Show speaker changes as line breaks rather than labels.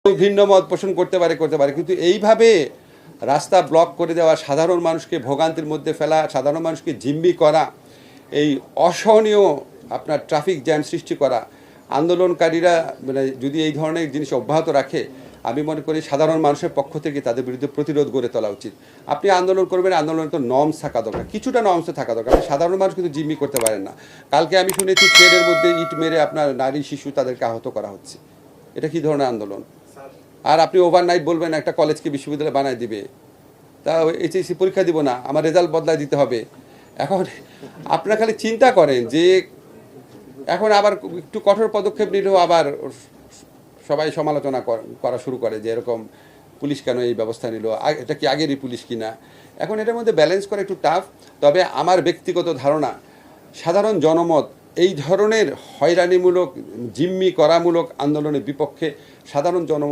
ভিন্ন মত পোষণ করতে পারে কিন্তু এইভাবে রাস্তা ব্লক করে দেওয়া, সাধারণ মানুষকে ভোগান্তির মধ্যে ফেলা, সাধারণ মানুষকে জিম্মি করা, এই অসহনীয় আপনার ট্রাফিক জ্যাম সৃষ্টি করা, আন্দোলনকারীরা মানে যদি এই ধরনের জিনিস অব্যাহত রাখে, আমি মনে করি সাধারণ মানুষের পক্ষ থেকে তাদের বিরুদ্ধে প্রতিরোধ গড়ে তোলা উচিত। আপনি আন্দোলন করবেন, আন্দোলনের তো নর্মস থাকা দরকার, কিছুটা নর্মস থাকা দরকার। আপনি সাধারণ মানুষ কিন্তু জিম্মি করতে পারেন না। কালকে আমি শুনেছি ট্রেনের মধ্যে ইট মেরে আপনার নারী শিশু তাদেরকে আহত করা হচ্ছে। এটা কী ধরনের আন্দোলন? আর আপনি ওভারনাইট বলবেন একটা কলেজকে বিশ্ববিদ্যালয় বানায় দিবে, তা এইচএসসি পরীক্ষা দিব না, আমার রেজাল্ট বদলায় দিতে হবে। এখন আপনারা খালি চিন্তা করেন যে এখন আবার একটু কঠোর পদক্ষেপ নিলেও আবার সবাই সমালোচনা করা শুরু করে যে এরকম পুলিশ কেন এই ব্যবস্থা নিল, এটা কি আগেরই পুলিশ কিনা। এখন এটার মধ্যে ব্যালেন্স করা একটু টাফ। তবে আমার ব্যক্তিগত ধারণা, সাধারণ জনমত এই ধরনের হয়রানিমূলক জিম্মি করামূলক আন্দোলনের বিপক্ষে। সাধারণ জনমত